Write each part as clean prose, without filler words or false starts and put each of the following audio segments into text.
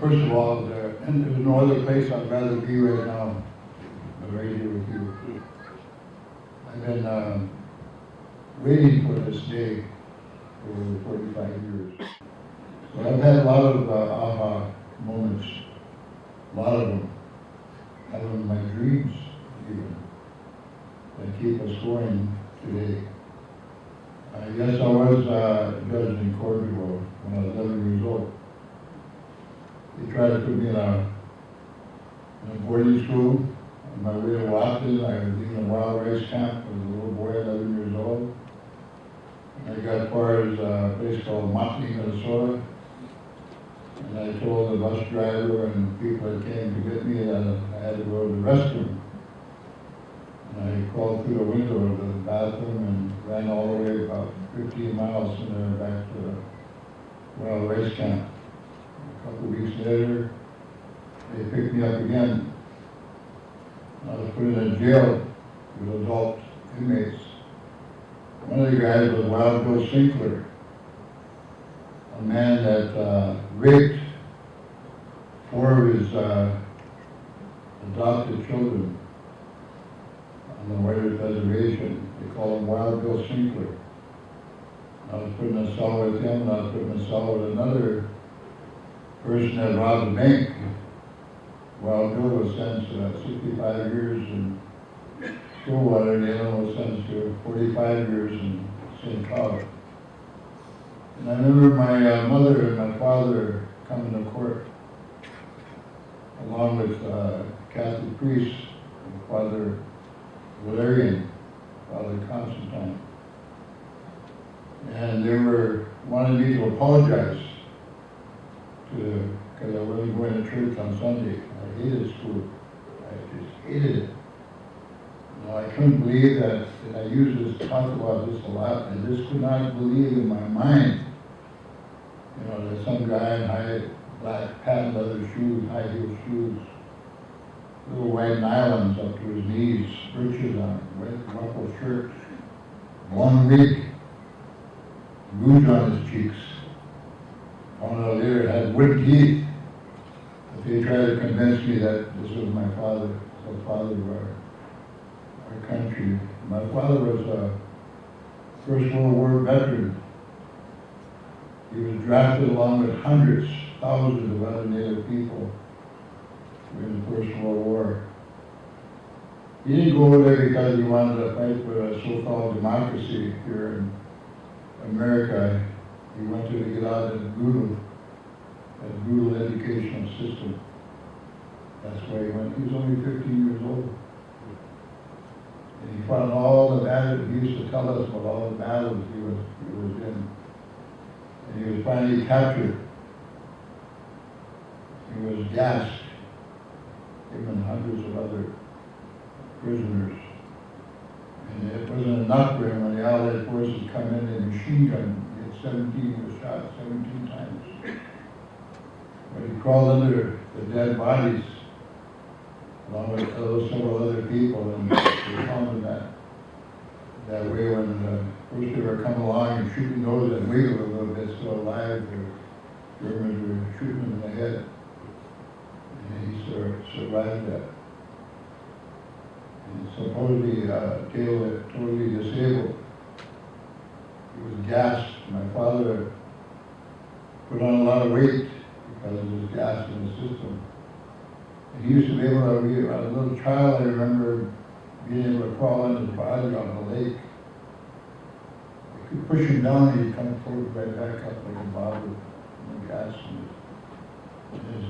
first of all, and there's no other place I'd rather be right now than right here with you. I've been waiting for this day for 45 years. So I've had a lot of aha moments, a lot of them. I have them in my dreams even, that keep us going today. Yes, I was judged in Cornwall when I was 11 years old. They tried to put me in a boarding school. On my way to Watson, I was in a wild rice camp as a little boy, 11 years old. And I got as far as a place called Motley, Minnesota. And I told the bus driver and people that came to get me that I had to go to the restroom. And I crawled through the window of the bathroom and ran all the way about 15 miles from there back to the wild rice camp. A couple of weeks later, they picked me up again. I was put in a jail with adult inmates. One of the guys was Wild Bill Sinclair, a man that raped 4 of his adopted children on the White Reservation. They call him Wild Bill Sinclair. I was put in a cell with him, and I was put in a cell with another person that robbed a bank. Wild Bill was sentenced to 65 years in Stillwater, and the other one was sentenced to 45 years in St. Cloud. And I remember my mother and my father coming to court, along with Catholic priests, and Father Valerian, Father Constantine. And they were wanting me to apologize because I wasn't going to church on Sunday. I hated school. I just hated it. You know, I couldn't believe that, and I used this, talk about this a lot, I just could not believe in my mind, you know, that some guy in high black patent leather shoes, high heel shoes, little white nylons up to his knees, breeches on, white ruffled shirt, one wig, rouge on his cheeks. One of there had wood teeth. But they tried to convince me that this was my father, the father of our country. My father was a First World War veteran. He was drafted along with hundreds, thousands of other Native people during the First World War. He didn't go over there because he wanted to fight for a so-called democracy here in America. He wanted to get out of that brutal educational system. That's why he went. He was only 15 years old. And he fought all the battles. He used to tell us about all the battles he was in. And he was finally captured. He was gassed, him and hundreds of other prisoners. And it wasn't enough for him when the Allied forces come in and machine gun. He had 17, was shot 17 times. But he crawled under the dead bodies along with several other people, and they found him that way when first they were coming along and shooting those that wiggled a little bit still alive. The Germans were shooting him in the head. And he survived that. And supposedly totally disabled. He was gassed. My father put on a lot of weight because of his gas in the system. And he used to be able to, as a little child, I remember being able to crawl on his body on the lake. I could push him down and he'd come forward right back up like a bottle of gas in his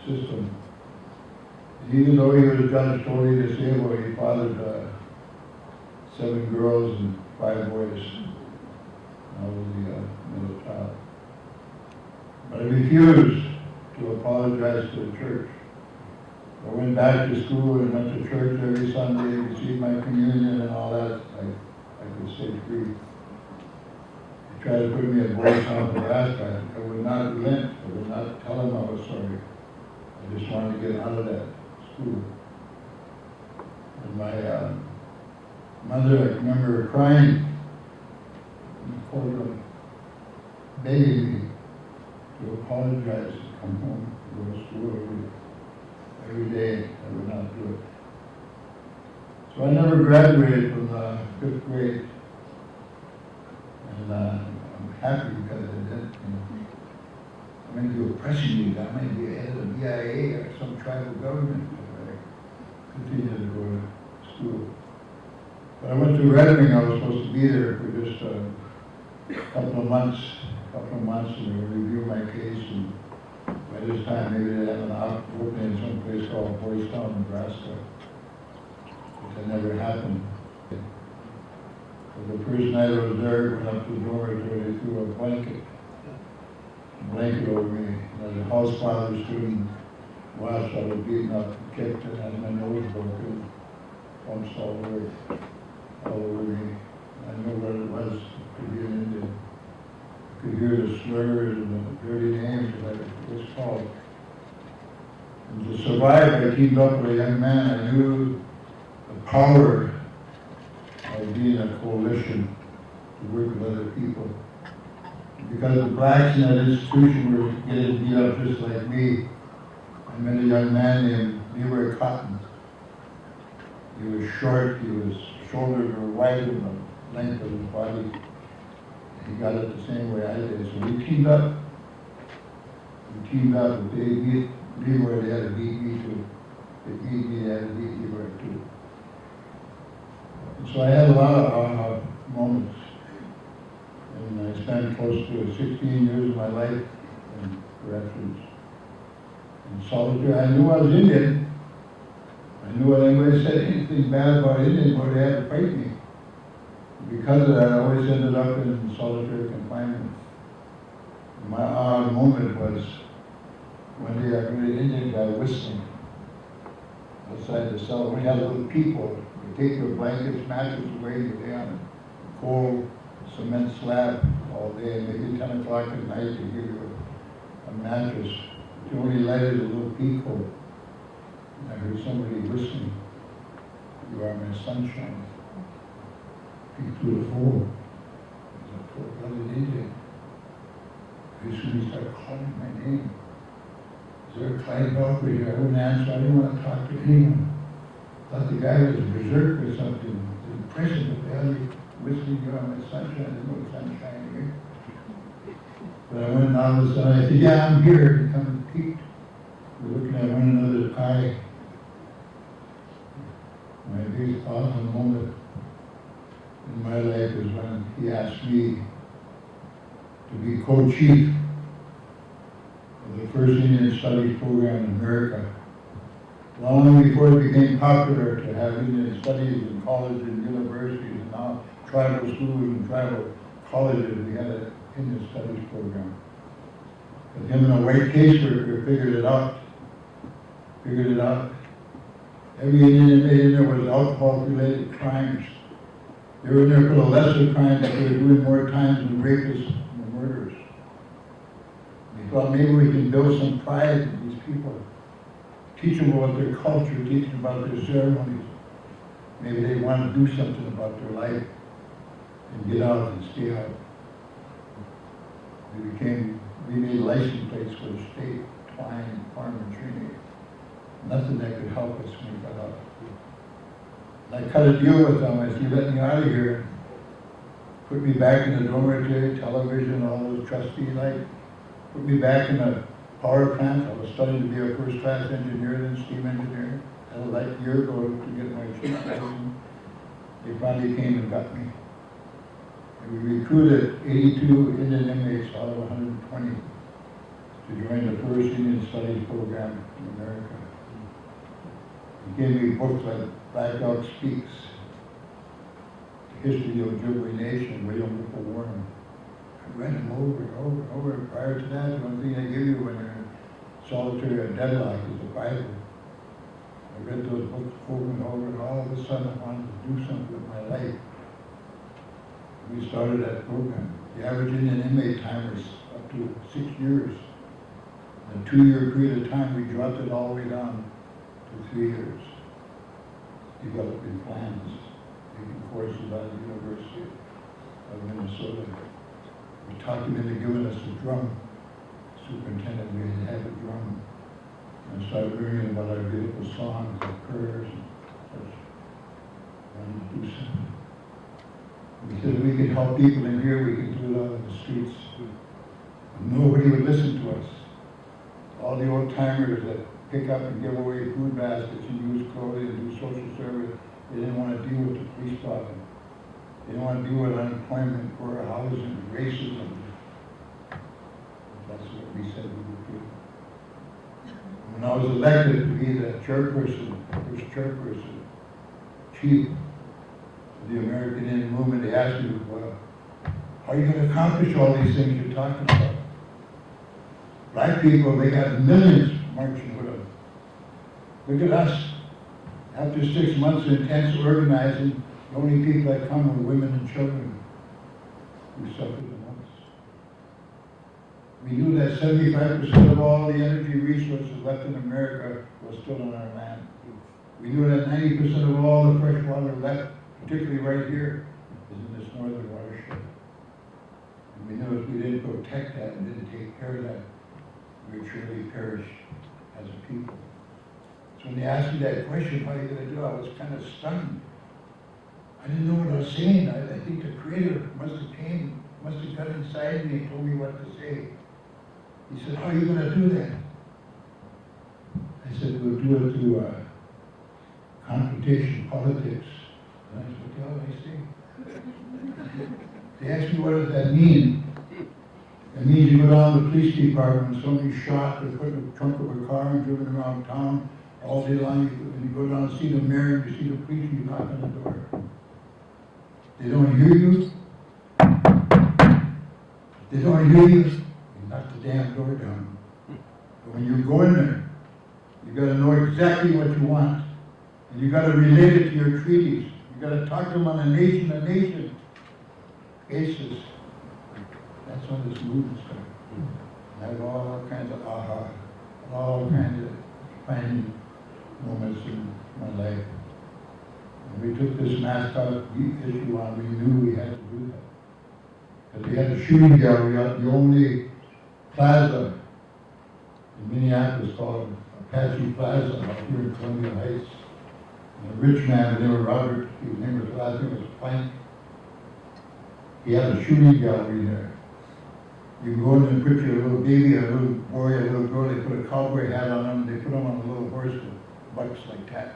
system. And even though he was judged totally disabled, he fathered 7 girls and 5 boys. I was the middle child. But I refused to apologize to the church. I went back to school and went to church every Sunday, received my communion and all that. I could stay free. They tried to put me in Boy Town, Nebraska. I would not relent. I would not tell them I was sorry. I just wanted to get out of that school. And my mother, I remember her crying in the courtroom, begging me to apologize, to come home, to go to school every day. I would not do it. So I never graduated from the 5th grade. And I'm happy because I didn't. I went to a pressing unit. I might be head of the BIA or some tribal government. But I continued to go to school. But I went to Red Wing. I was supposed to be there for just a couple of months, and they would review my case. And by this time, maybe they had an opening in some place called Boys Town, Nebraska. But that never happened. So the first night I was there, went up to the dormitory, they threw a blanket over me. As a house father student, watched, I was beaten up, kicked, and had my nose broken, bumps all over me. I knew what it was to be an Indian. I could hear the slurs and the dirty names that I was called. And to survive, I teamed up with a young man. I knew the power of being a coalition to work with other people. Because the blacks in that institution were getting beat up just like me, I met a young man named Leroy Cotton. He was short, his shoulders were wider than the length of his body. He got it the same way I did. So we teamed up. If they beat Leroy, they had to beat me too. If they beat me, they had to beat Leroy too. So I had a lot of moments, and I spent close to 16 years of my life in corrections, in solitary. I knew I was Indian. I knew when anybody said anything bad about Indian, but they had to fight me. Because of that, I always ended up in solitary confinement. My odd moment was one day I heard an Indian guy whistling outside the cell. We had little people. You take your blankets, mattress away, you lay on a cold cement slab all day, and maybe 10 o'clock at night they give you a mattress. The only light is a little peephole. And I heard somebody whistling, "You are my sunshine." Peeked through the hole. It was a full-blooded Indian. Pretty soon he started calling my name. "Is there a Clyde Bellecourt here?" I wouldn't answer. I didn't want to talk to anyone. Thought the guy was a berserk or something. In prison, but the hell you whistling, "You are my sunshine." There's no sunshine here. But I went and all of a sudden I said, "Yeah, I'm here." He come and peeked. We're looking at one another's eye. My biggest awesome moment in my life was when he asked me to be co-chief of the first Indian Studies program in America. Long before it became popular to have Indian studies in colleges and universities, and now tribal schools and tribal colleges, we had an Indian studies program. But him and a white caseworker figured it out. Every Indian inmate in there was alcohol-related crimes. They were in there for the lesser crimes, but they were doing more times than rapists and murderers. And he thought maybe we can build some pride in these people. Teach them about their culture, teach them about their ceremonies. Maybe they want to do something about their life and get out and stay out. We made license plates for the state, twine, farm, and tree. Nothing that could help us when we got out. And I cut a deal with them. I said, "You let me out of here, put me back in the dormitory, television, all those trustee lights, put me back in the power plant." I was studying to be a first-class engineer, then steam engineer. I had like a year ago to get my chief license. They finally came and got me. And we recruited 82 Indian inmates out of 120 to join the first Indian Studies program in America. He gave me books like Black Elk Speaks, The History of Ojibwe Nation, William Whipple Warren. I read them over and over and over. Prior to that, the only thing they give you when you're in solitary or deadlock is the Bible. I read those books over and over, and all of a sudden I wanted to do something with my life. We started that program. The average Indian inmate time was up to 6 years. In a 2-year period of time, we dropped it all the way down to 3 years. Developing plans, taking courses out of the University of Minnesota. We talked them into giving us a drum superintendent, we had to have a drum and start learning about our beautiful songs and prayers and such. Wanted to do something. We said we could help people in here, we could do it out in the streets. Nobody would listen to us. All the old timers that pick up and give away food baskets and use clothing and do social service, they didn't want to deal with the police problem. They didn't want to deal with unemployment, poor housing, racism. That's what we said we would do. When I was elected to be the chairperson, first chairperson, chief of the American Indian Movement, they asked me, well, how are you going to accomplish all these things you're talking about? Black people, they got millions marching with them. Look at us. After 6 months of intense organizing, the only people that come were women and children who suffered the most. We knew that 75% of all the energy resources left in America was still on our land. We knew that 90% of all the fresh water left, particularly right here, is in this northern watershed. And we knew if we didn't protect that and didn't take care of that, we would surely perish as a people. So when they asked me that question, how are you going to do it, I was kind of stunned. I didn't know what I was saying. I think the Creator must have got inside me and told me what to say. He said, how are you going to do that? I said, we'll do it through confrontation, politics. And I said, what the hell did I say? They asked me, what does that mean? It means you go down to the police department and somebody's shot, they're put in the trunk of a car and driven around town all day long, and you go down and see the mayor, and you see the police, and you knock on the door. They don't hear you. They don't hear you. You knock the damn door down. But when you go in there, you got to know exactly what you want, and you got to relate it to your treaties. You got to talk to them on a nation basis. That's when this movement started. I had all kinds of aha, all kinds of defining moments in my life. When we took this mascot issue on, we knew we had to do that. Because we had a shooting gallery out, the only plaza in Minneapolis called Apache Plaza out here in Columbia Heights. And a rich man, named Robert, his last name was Plank. He had a shooting gallery there. You go in and put your little baby, a little boy, a little girl, they put a cowboy hat on them, they put them on a little horse with bucks like that.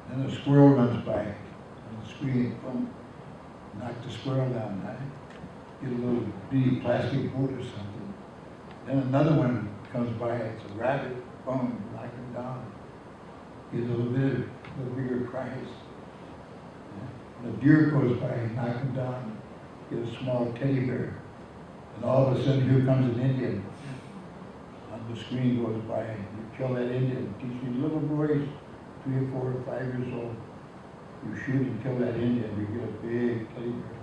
Then a squirrel runs by on the screen, boom, knock the squirrel down, right? Get a little bitty plastic boat or something. Then another one comes by, it's a rabbit, boom, knock him down. Get a little bigger cries. And a deer goes by, knock him down, get a small teddy bear. And all of a sudden, here comes an Indian. On the screen goes by, and you kill that Indian. Teach these little boys, 3 or 4 or 5 years old. You shoot and kill that Indian, you get a big teddy bear.